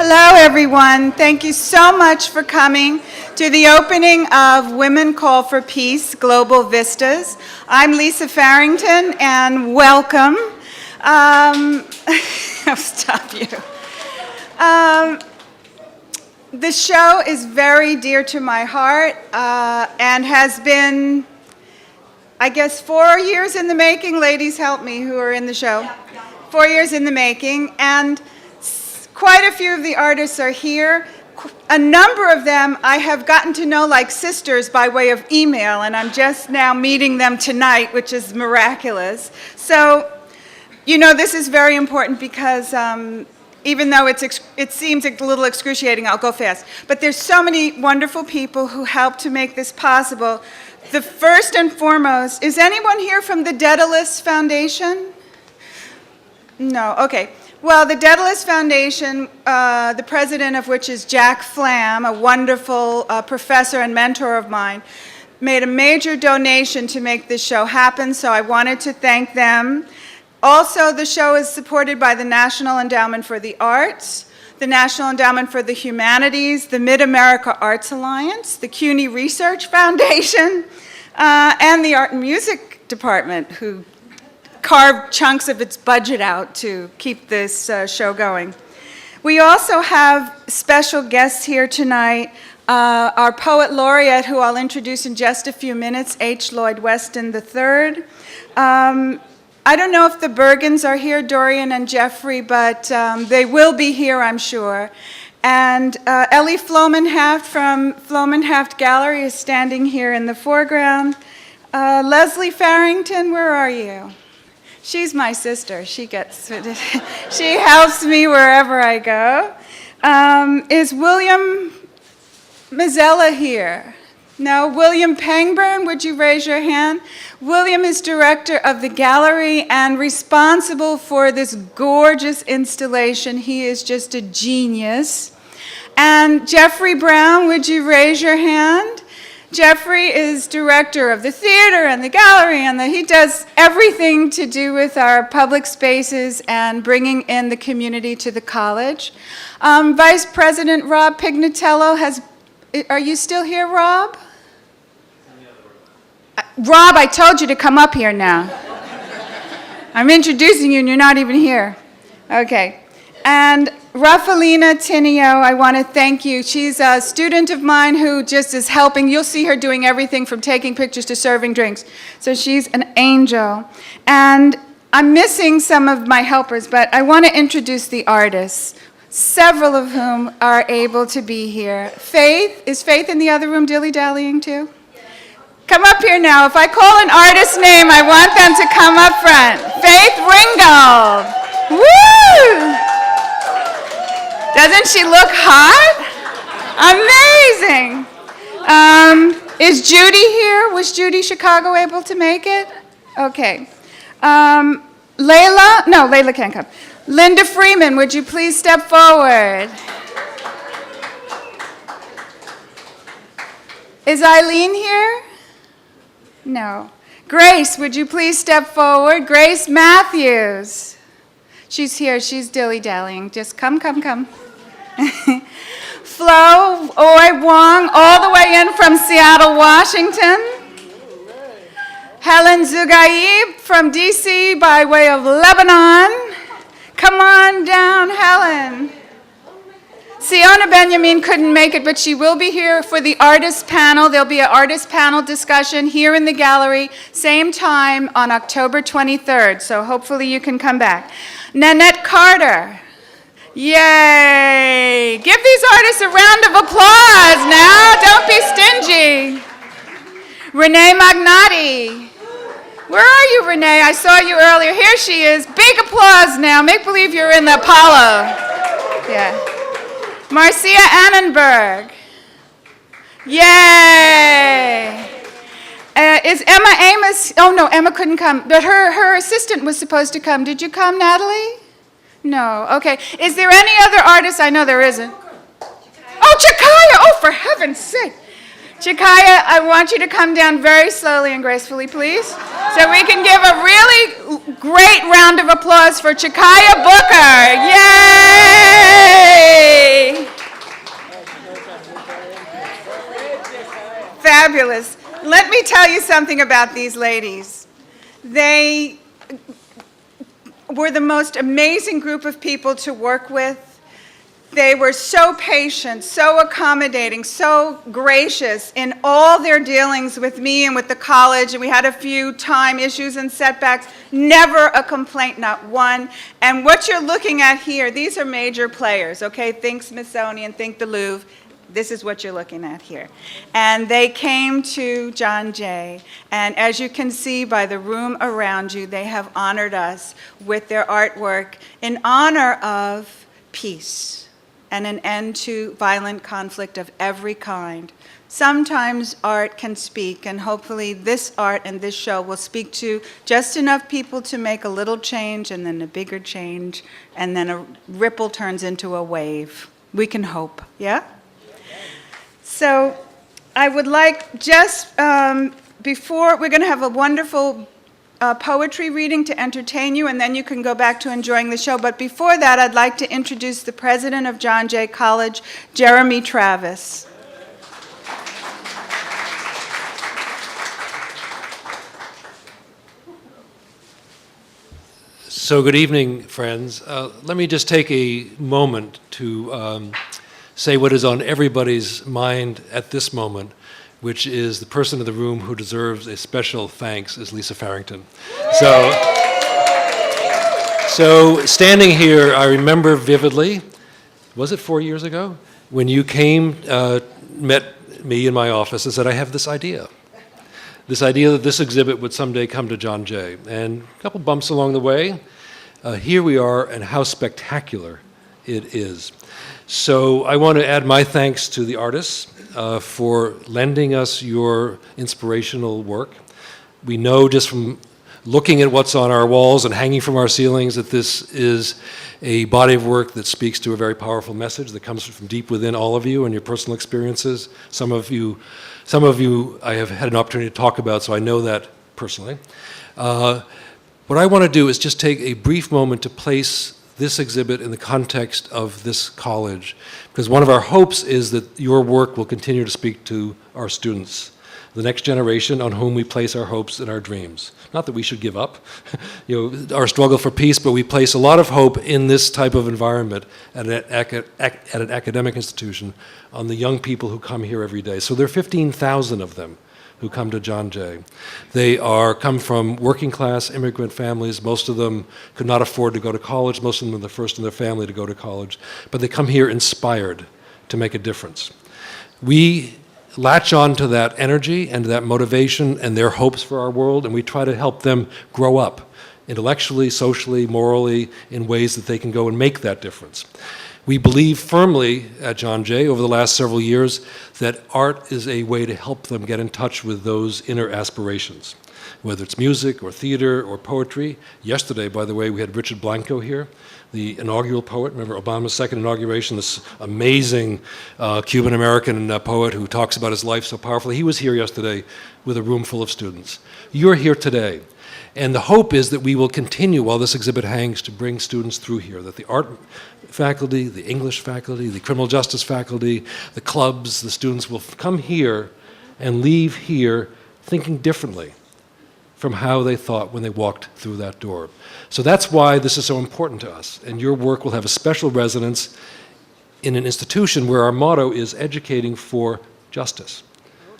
Hello, everyone. Thank you so much for coming to the opening of Women Call for Peace Global Vistas. I'm Lisa Farrington, and welcome. I'll stop you. The show is very dear to my heart and has been, I guess, 4 years in the making. Ladies, help me who are in the show. 4 years in the making, and quite a few of the artists are here. A number of them I have gotten to know like sisters by way of email, and I'm just now meeting them tonight, which is miraculous. So, you know, this is very important because even though it seems a little excruciating, I'll go fast. But there's so many wonderful people who help to make this possible. The first and foremost, is anyone here from the Daedalus Foundation? No, okay. Well, the Daedalus Foundation, the president of which is Jack Flam, a wonderful professor and mentor of mine, made a major donation to make this show happen, so I wanted to thank them. Also, the show is supported by the National Endowment for the Arts, the National Endowment for the Humanities, the Mid-America Arts Alliance, the CUNY Research Foundation, and the Art and Music Department, who carved chunks of its budget out to keep this show going. We also have special guests here tonight. Our poet laureate, who I'll introduce in just a few minutes, H. Lloyd Weston III. I don't know if the Bergens are here, Dorian and Jeffrey, but they will be here, I'm sure. And Ellie Flomenhaft from Flomenhaft Gallery is standing here in the foreground. Leslie Farrington, where are you? She's my sister. She helps me wherever I go. Is William Mazzella here? No, William Pangburn, would you raise your hand? William is director of the gallery and responsible for this gorgeous installation. He is just a genius. And Jeffrey Brown, would you raise your hand? Jeffrey is director of the theater and the gallery, and he does everything to do with our public spaces and bringing in the community to the college. Vice President Rob Pignatello are you still here, Rob? Rob, I told you to come up here now. I'm introducing you and you're not even here. Okay. And Rafaelina Tinio, I want to thank you. She's a student of mine who just is helping. You'll see her doing everything from taking pictures to serving drinks. So she's an angel. And I'm missing some of my helpers, but I want to introduce the artists, several of whom are able to be here. Faith, is Faith in the other room dilly-dallying too? Come up here now. If I call an artist's name, I want them to come up front. Faith Ringgold. Woo! Doesn't she look hot? Amazing. Is Judy here? Was Judy Chicago able to make it? Okay. Layla? No, Layla can't come. Linda Freeman, would you please step forward? Is Eileen here? No. Grace, would you please step forward? Grace Matthews. She's here. She's dilly-dallying. Just come. Flo Oi Wong, all the way in from Seattle, Washington. Helen Zugaib from D.C. by way of Lebanon. Come on down, Helen. Siona Benjamin couldn't make it, but she will be here for the artist panel. There'll be an artist panel discussion here in the gallery, same time on October 23rd, so hopefully you can come back. Nanette Carter. Yay! Give these artists a round of applause now. Don't be stingy. Renee Magnati. Where are you, Renee? I saw you earlier. Here she is. Big applause now. Make believe you're in the Apollo. Yeah. Marcia Annenberg. Yay! Is Emma Amos? Oh no, Emma couldn't come, but her assistant was supposed to come. Did you come, Natalie? No, okay. Is there any other artists? I know there isn't. Oh, Chikaya! Oh, for heaven's sake. Chikaya, I want you to come down very slowly and gracefully, please, so we can give a really great round of applause for Chikaya Booker. Yay! fabulous. Let me tell you something about these ladies. They were the most amazing group of people to work with. They were so patient, so accommodating, so gracious in all their dealings with me and with the college. And we had a few time issues and setbacks. Never a complaint, not one. And what you're looking at here, these are major players, okay? Think Smithsonian, think the Louvre. This is what you're looking at here. And they came to John Jay, and as you can see by the room around you, they have honored us with their artwork in honor of peace and an end to violent conflict of every kind. Sometimes art can speak, and hopefully this art and this show will speak to just enough people to make a little change, and then a bigger change, and then a ripple turns into a wave. We can hope, yeah? So I would like just before, we're going to have a wonderful poetry reading to entertain you, and then you can go back to enjoying the show. But before that, I'd like to introduce the president of John Jay College, Jeremy Travis. So good evening, friends. Let me just take a moment to say what is on everybody's mind at this moment, which is the person in the room who deserves a special thanks is Lisa Farrington. So standing here, I remember vividly, was it 4 years ago, when you came, met me in my office and said, I have this idea that this exhibit would someday come to John Jay. And a couple bumps along the way, here we are, and how spectacular it is. So I want to add my thanks to the artists for lending us your inspirational work. We know just from looking at what's on our walls and hanging from our ceilings that this is a body of work that speaks to a very powerful message that comes from deep within all of you and your personal experiences. Some of you I have had an opportunity to talk about, so I know that personally. What I want to do is just take a brief moment to place this exhibit in the context of this college, because one of our hopes is that your work will continue to speak to our students, the next generation on whom we place our hopes and our dreams. Not that we should give up, our struggle for peace, but we place a lot of hope in this type of environment at an academic institution on the young people who come here every day. So there are 15,000 of them who come to John Jay. They come from working class immigrant families. Most of them could not afford to go to college. Most of them are the first in their family to go to college. But they come here inspired to make a difference. We latch on to that energy and that motivation and their hopes for our world, and we try to help them grow up intellectually, socially, morally, in ways that they can go and make that difference. We believe firmly at John Jay over the last several years that art is a way to help them get in touch with those inner aspirations, whether it's music or theater or poetry. Yesterday, by the way, we had Richard Blanco here, the inaugural poet. Remember Obama's second inauguration, this amazing Cuban-American poet who talks about his life so powerfully. He was here yesterday with a room full of students. You're here today. And the hope is that we will continue while this exhibit hangs to bring students through here, that the art faculty, the English faculty, the criminal justice faculty, the clubs, the students will come here and leave here thinking differently from how they thought when they walked through that door. So that's why this is so important to us, and your work will have a special resonance in an institution where our motto is educating for justice.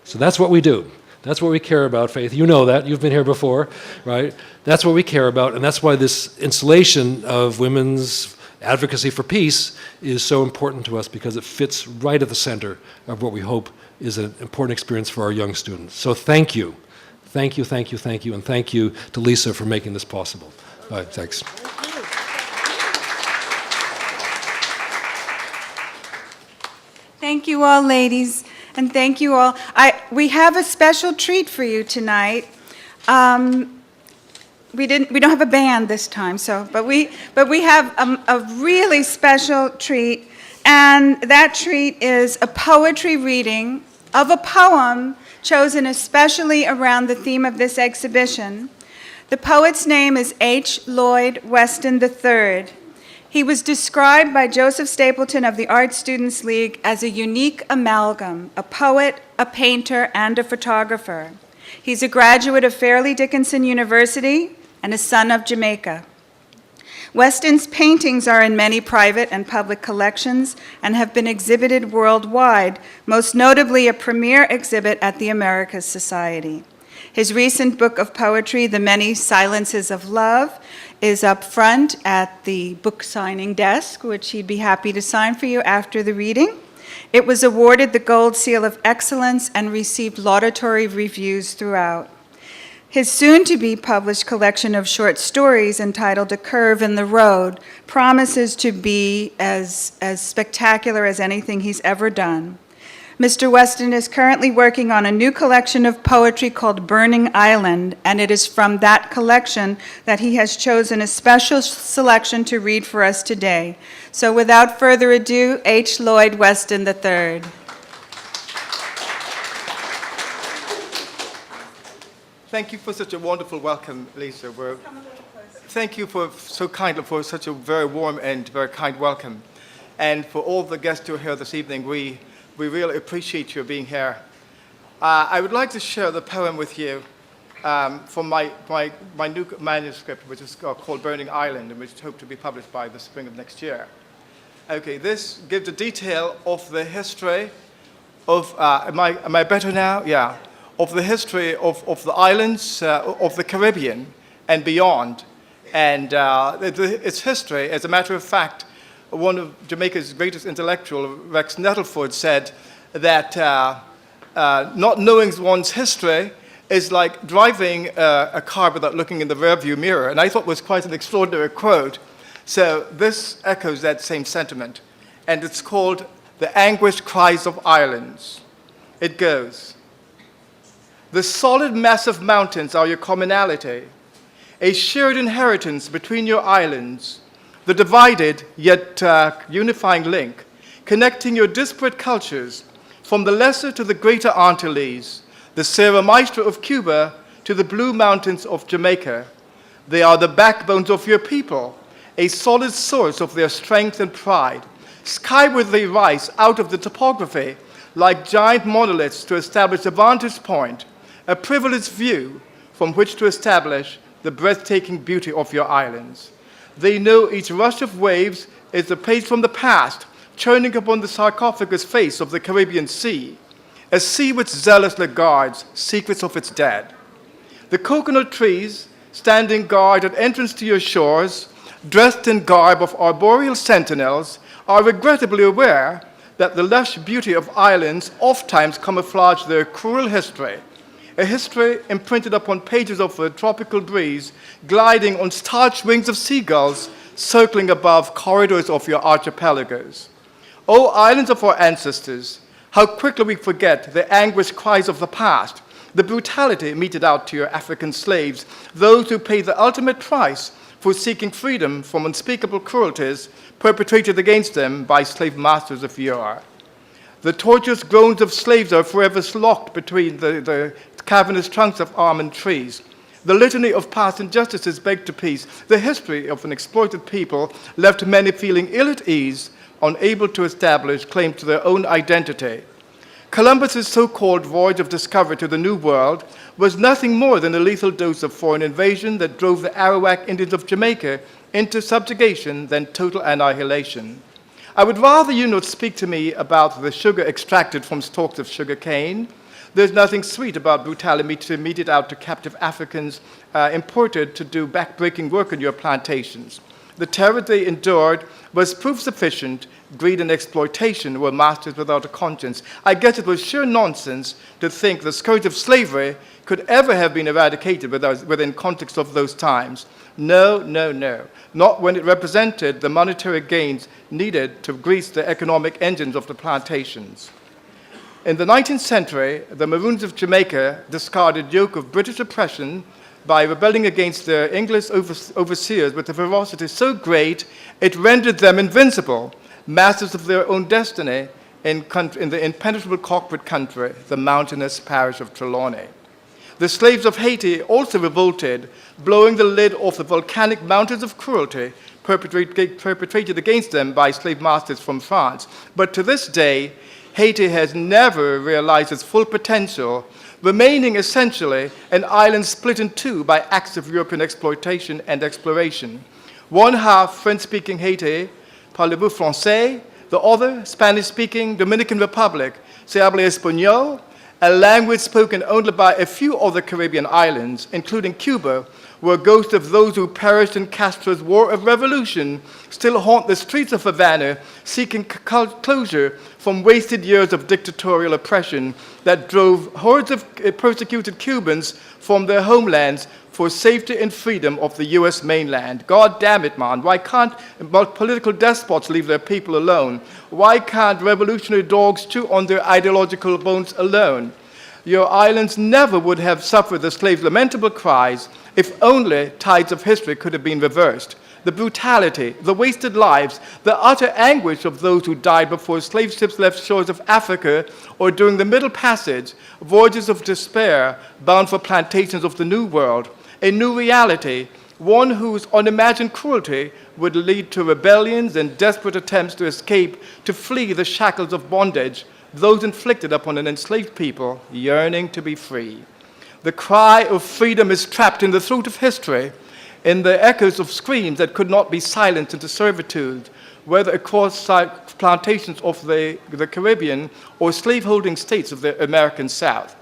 So that's what we do. That's what we care about, Faith. You know that. You've been here before, right? That's what we care about, and that's why this installation of women's advocacy for peace is so important to us, because it fits right at the center of what we hope is an important experience for our young students. So thank you. Thank you, thank you, thank you, and thank you to Lisa for making this possible. All right, thanks. Thank you all, ladies, and thank you all. We have a special treat for you tonight. We don't have a band this time, but we have a really special treat, and that treat is a poetry reading of a poem chosen especially around the theme of this exhibition. The poet's name is H. Lloyd Weston III. He was described by Joseph Stapleton of the Art Students League as a unique amalgam, a poet, a painter, and a photographer. He's a graduate of Fairleigh Dickinson University and a son of Jamaica. Weston's paintings are in many private and public collections and have been exhibited worldwide, most notably a premier exhibit at the Americas Society. His recent book of poetry, The Many Silences of Love, is up front at the book signing desk, which he'd be happy to sign for you after the reading. It was awarded the Gold Seal of Excellence and received laudatory reviews throughout. His soon-to-be published collection of short stories entitled A Curve in the Road promises to be as spectacular as anything he's ever done. Mr. Weston is currently working on a new collection of poetry called Burning Island, and it is from that collection that he has chosen a special selection to read for us today. So without further ado, H. Lloyd Weston III. Thank you for such a wonderful welcome, Lisa. Thank you for so kindly for such a very warm and very kind welcome. And for all the guests who are here this evening, we really appreciate your being here. I would like to share the poem with you from my new manuscript, which is called Burning Island, and which is hoped to be published by the spring of next year. Okay, this gives a detail of the history of, am I better now? Yeah. Of the history of the islands of the Caribbean and beyond. And its history, as a matter of fact, one of Jamaica's greatest intellectuals, Rex Nettleford, said that not knowing one's history is like driving a car without looking in the rearview mirror. And I thought it was quite an extraordinary quote. So this echoes that same sentiment. And it's called The Anguished Cries of Islands. It goes, the solid massive mountains are your commonality, a shared inheritance between your islands, the divided yet unifying link, connecting your disparate cultures from the lesser to the greater Antilles, the Sierra Maestra of Cuba to the Blue Mountains of Jamaica. They are the backbones of your people, a solid source of their strength and pride. Skyward they rise out of the topography like giant monoliths to establish a vantage point, a privileged view from which to establish the breathtaking beauty of your islands. They know each rush of waves is a page from the past, churning upon the sarcophagus face of the Caribbean Sea, a sea which zealously guards secrets of its dead. The coconut trees, standing guard at entrance to your shores, dressed in garb of arboreal sentinels, are regrettably aware that the lush beauty of islands oftentimes camouflage their cruel history, a history imprinted upon pages of a tropical breeze, gliding on starched wings of seagulls, circling above corridors of your archipelagos. O islands of our ancestors, how quickly we forget the anguished cries of the past, the brutality meted out to your African slaves, those who paid the ultimate price for seeking freedom from unspeakable cruelties perpetrated against them by slave masters of yore. The tortuous groans of slaves are forever locked between the cavernous trunks of almond trees. The litany of past injustices begged to peace, the history of an exploited people left many feeling ill at ease, unable to establish claim to their own identity. Columbus's so-called voyage of discovery to the New World was nothing more than a lethal dose of foreign invasion that drove the Arawak Indians of Jamaica into subjugation than total annihilation. I would rather you not speak to me about the sugar extracted from stalks of sugar cane. There's nothing sweet about brutality meted out to captive Africans imported to do backbreaking work on your plantations. The terror they endured was proof sufficient. Greed and exploitation were masters without a conscience. I guess it was sheer nonsense to think the scourge of slavery could ever have been eradicated within context of those times. No, no, no. Not when it represented the monetary gains needed to grease the economic engines of the plantations. In the 19th century, the Maroons of Jamaica discarded yoke of British oppression by rebelling against their English overseers with a ferocity so great it rendered them invincible, masters of their own destiny in the impenetrable corporate country, the mountainous parish of Trelawney. The slaves of Haiti also revolted, blowing the lid off the volcanic mountains of cruelty perpetrated against them by slave masters from France. But to this day, Haiti has never realized its full potential, remaining essentially an island split in two by acts of European exploitation and exploration. One half French-speaking Haiti, parlez-vous français? The other, Spanish-speaking Dominican Republic, se habla español, a language spoken only by a few other Caribbean islands, including Cuba, where ghosts of those who perished in Castro's War of Revolution still haunt the streets of Havana, seeking closure from wasted years of dictatorial oppression that drove hordes of persecuted Cubans from their homelands for safety and freedom of the US mainland. God damn it, man. Why can't political despots leave their people alone? Why can't revolutionary dogs chew on their ideological bones alone? Your islands never would have suffered the slaves' lamentable cries if only tides of history could have been reversed. The brutality, the wasted lives, the utter anguish of those who died before slave ships left shores of Africa or during the Middle Passage, voyages of despair bound for plantations of the New World, a new reality, one whose unimagined cruelty would lead to rebellions and desperate attempts to escape, to flee the shackles of bondage, those inflicted upon an enslaved people yearning to be free. The cry of freedom is trapped in the throat of history, in the echoes of screams that could not be silenced into servitude, whether across plantations of the Caribbean or slaveholding states of the American South.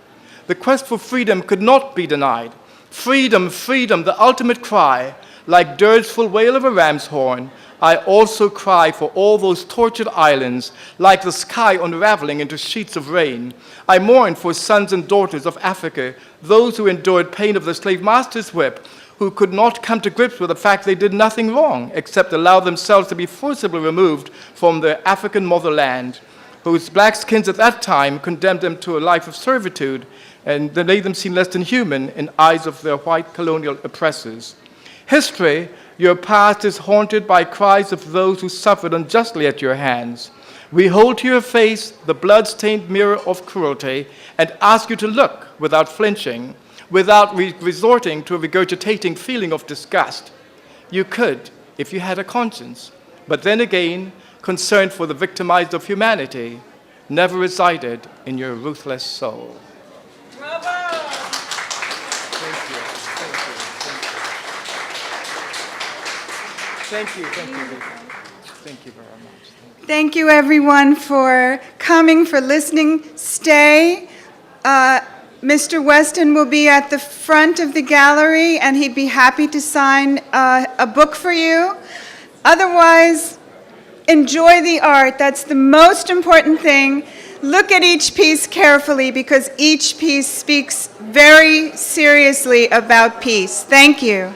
The quest for freedom could not be denied. Freedom, freedom, the ultimate cry, like dirgeful wail of a ram's horn, I also cry for all those tortured islands, like the sky unraveling into sheets of rain. I mourn for sons and daughters of Africa, those who endured pain of the slave master's whip, who could not come to grips with the fact they did nothing wrong except allow themselves to be forcibly removed from their African motherland, whose black skins at that time condemned them to a life of servitude, and they made them seem less than human in eyes of their white colonial oppressors. History, your past is haunted by cries of those who suffered unjustly at your hands. We hold to your face the blood-stained mirror of cruelty and ask you to look without flinching, without resorting to a regurgitating feeling of disgust. You could, if you had a conscience, but then again, concern for the victimized of humanity never resided in your ruthless soul. Thank you very much. Thank you, everyone, for coming, for listening. Stay. Mr. Weston will be at the front of the gallery, and he'd be happy to sign a book for you. Otherwise, enjoy the art. That's the most important thing. Look at each piece carefully, because each piece speaks very seriously about peace. Thank you.